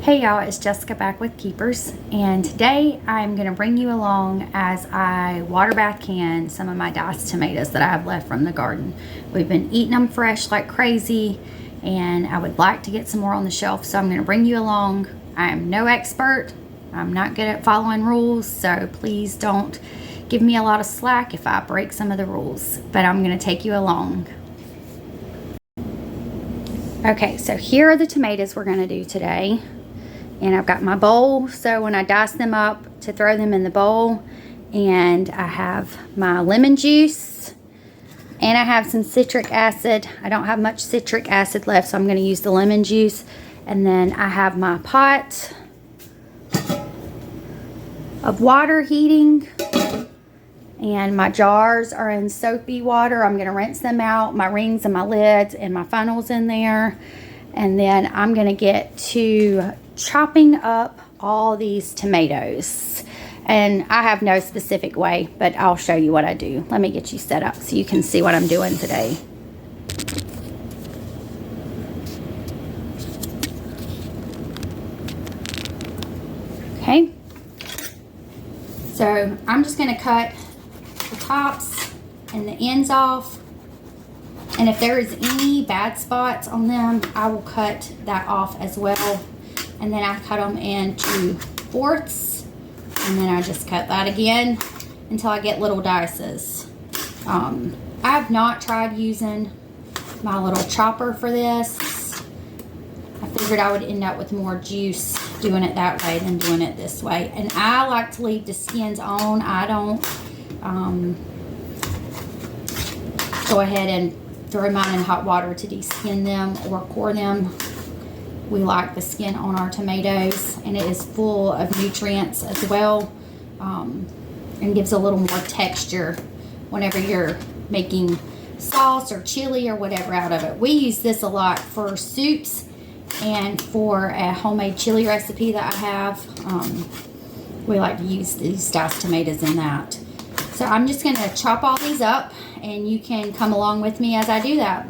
Hey y'all, it's Jessica back with Keepers, and today I'm going to bring you along as I water bath can some of my diced tomatoes that I have left from the garden. We've been eating them fresh like crazy, and I would like to get some more on the shelf, so I'm going to bring you along. I am no expert. I'm not good at following rules, so please don't give me a lot of slack if I break some of the rules, but I'm going to take you along. Okay, so here are the tomatoes we're going to do today. And I've got my bowl, so when I dice them up to throw them in the bowl, and I have my lemon juice, and I have some citric acid. I don't have much citric acid left, so I'm going to use the lemon juice. And then I have my pot of water heating, and my jars are in soapy water. I'm going to rinse them out, my rings and my lids and my funnels in there. And then I'm going to get to chopping up all these tomatoes. And I have no specific way, but I'll show you what I do. Let me get you set up so you can see what I'm doing today. Okay. So I'm just going to cut the tops and the ends off. And if there is any bad spots on them, I will cut that off as well. And then I cut them into fourths. And then I just cut that again until I get little dices. I have not tried using my little chopper for this. I figured I would end up with more juice doing it that way than doing it this way. And I like to leave the skins on. I don't go ahead and throw mine in hot water to de-skin them or core them. We like the skin on our tomatoes, and it is full of nutrients as well, and gives a little more texture whenever you're making sauce or chili or whatever out of it. We use this a lot for soups and for a homemade chili recipe that I have. We like to use these diced tomatoes in that. So I'm just going to chop all these up, and you can come along with me as I do that.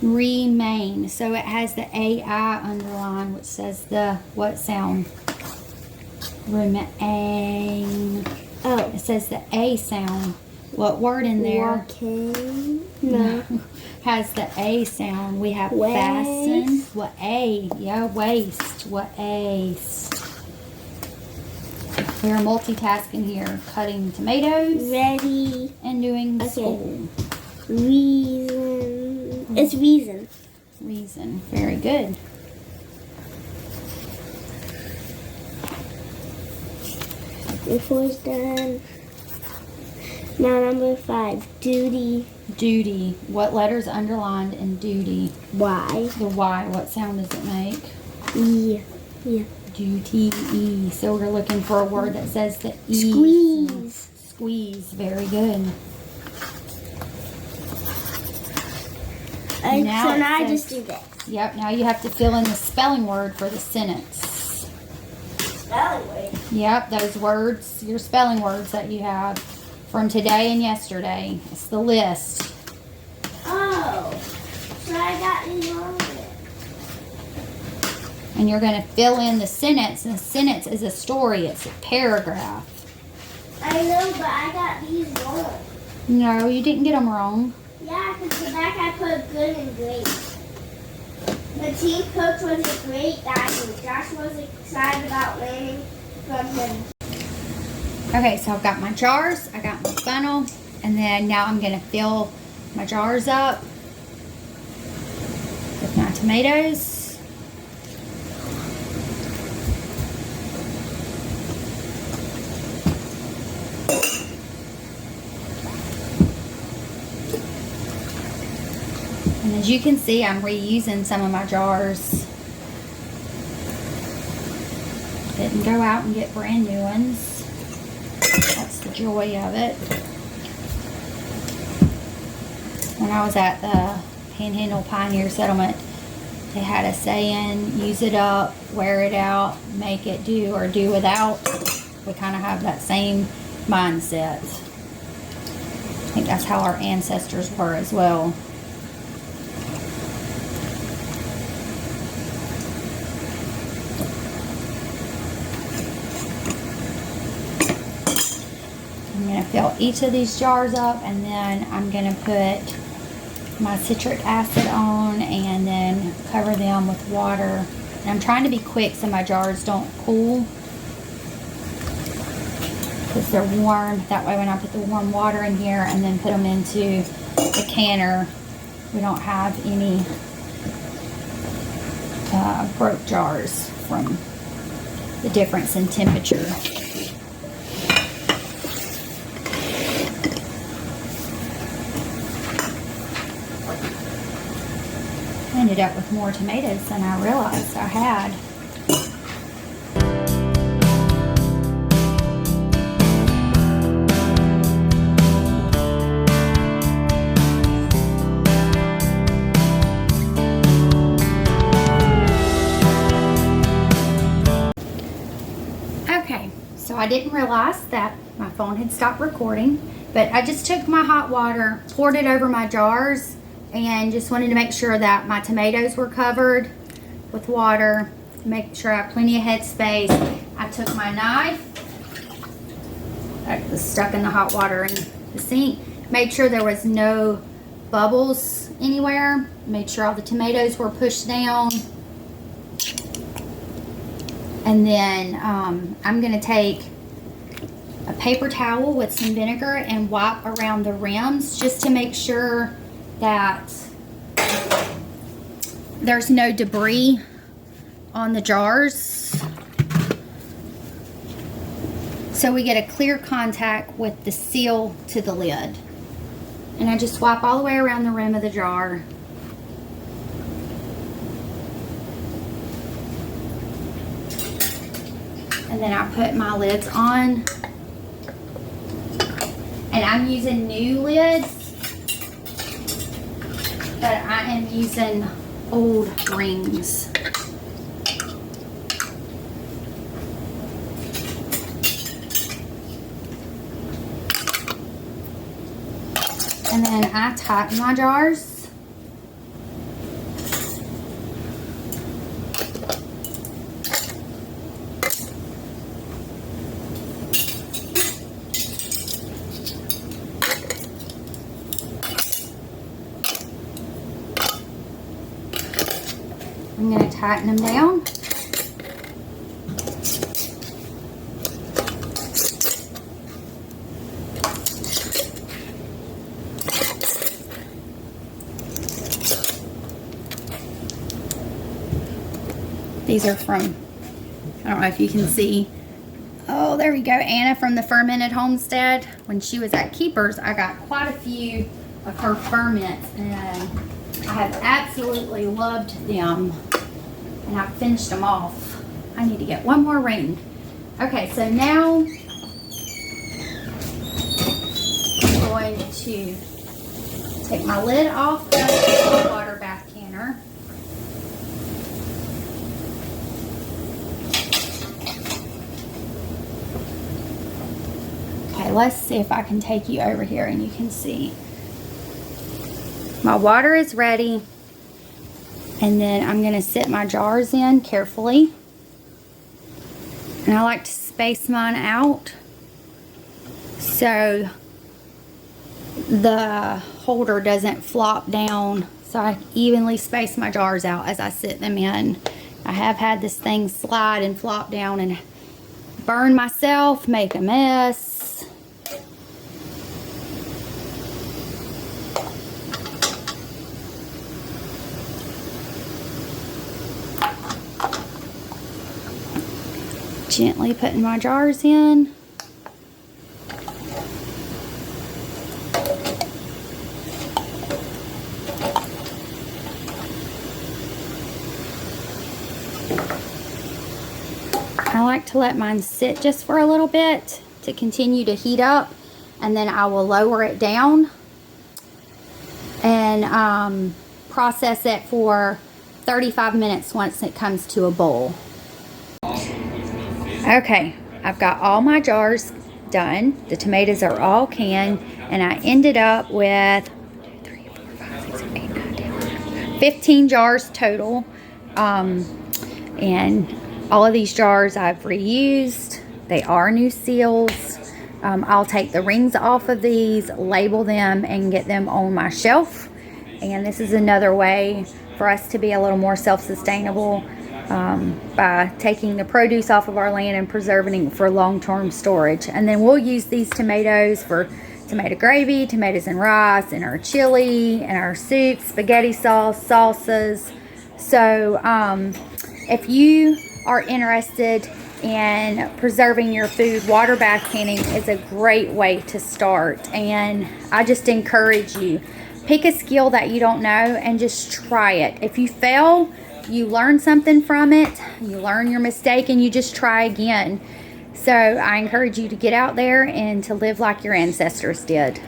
Remain. So it has the AI underline, which says the what sound? Remain. Oh. It says the A sound. What word in there? Walking. No. Has the A sound. We have Waste. fasten. What A? Yeah, waste. What ace? We're multitasking here, cutting tomatoes. Ready. And doing Okay. school. Reason. It's reason. Reason. Very good. Before it's done. Now number 5. Duty. Duty. What letter's underlined in duty? Y. The Y. What sound does it make? E. Yeah. Duty. E. So we're looking for a word that says the E. Squeeze. Squeeze. Very good. So now I says- just do this. Yep. Now you have to fill in the spelling word for the sentence. Spelling word. Yep. Those words, your spelling words that you have from today and yesterday. It's the list. Oh. So I got these wrong with it. And you're going to fill in the sentence. And the sentence is a story. It's a paragraph. I know, but I got these wrong. No, you didn't get them wrong. Yeah, because the back I put good and great. The team coach was a great guy, and Josh was excited about learning from him. Okay, so I've got my jars, I got my funnel, and then now I'm going to fill my jars up with my tomatoes. And as you can see, I'm reusing some of my jars. Didn't go out and get brand new ones. That's the joy of it. When I was at the Panhandle Pioneer Settlement, they had a saying, use it up, wear it out, make it do or do without. We kind of have that same mindset. I think that's how our ancestors were as well. I'm going to fill each of these jars up, and then I'm going to put my citric acid on and then cover them with water. And I'm trying to be quick so my jars don't cool, because they're warm. That way when I put the warm water in here and then put them into the canner, we don't have any broke jars from the difference in temperature. I ended up with more tomatoes than I realized I had. Okay, so I didn't realize that my phone had stopped recording, but I just took my hot water, poured it over my jars, and just wanted to make sure that my tomatoes were covered with water, make sure I have plenty of head space. I took my knife that was stuck in the hot water in the sink, made sure there was no bubbles anywhere, made sure all the tomatoes were pushed down. And then I'm going to take a paper towel with some vinegar and wipe around the rims just to make sure that there's no debris on the jars, so we get a clear contact with the seal to the lid. And I just wipe all the way around the rim of the jar. And then I put my lids on, and I'm using new lids, but I am using old rings. And then I tighten my jars. I'm going to tighten them down. These are from, I don't know if you can see. Oh, there we go. Anna from the Fermented Homestead. When she was at Keepers, I got quite a few of her ferments, and I have absolutely loved them. And I've finished them off. I need to get one more ring. Okay, so now I'm going to take my lid off the water bath canner. Okay, let's see if I can take you over here and you can see. My water is ready. And then I'm going to sit my jars in carefully. And I like to space mine out so the holder doesn't flop down. So I evenly space my jars out as I sit them in. I have had this thing slide and flop down and burn myself, make a mess. Gently putting my jars in. I like to let mine sit just for a little bit to continue to heat up, and then I will lower it down and process it for 35 minutes once it comes to a boil. Okay, I've got all my jars done. The tomatoes are all canned, and I ended up with 15 jars total. And all of these jars I've reused. They are new seals. I'll take the rings off of these, label them, and get them on my shelf. And this is another way for us to be a little more self-sustainable by taking the produce off of our land and preserving it for long-term storage. And then we'll use these tomatoes for tomato gravy, tomatoes and rice, and our chili, and our soup, spaghetti sauce, salsas. So if you are interested in preserving your food, water bath canning is a great way to start. And I just encourage you, pick a skill that you don't know and just try it. If you fail, you learn something from it, you learn your mistake, and you just try again. So I encourage you to get out there and to live like your ancestors did.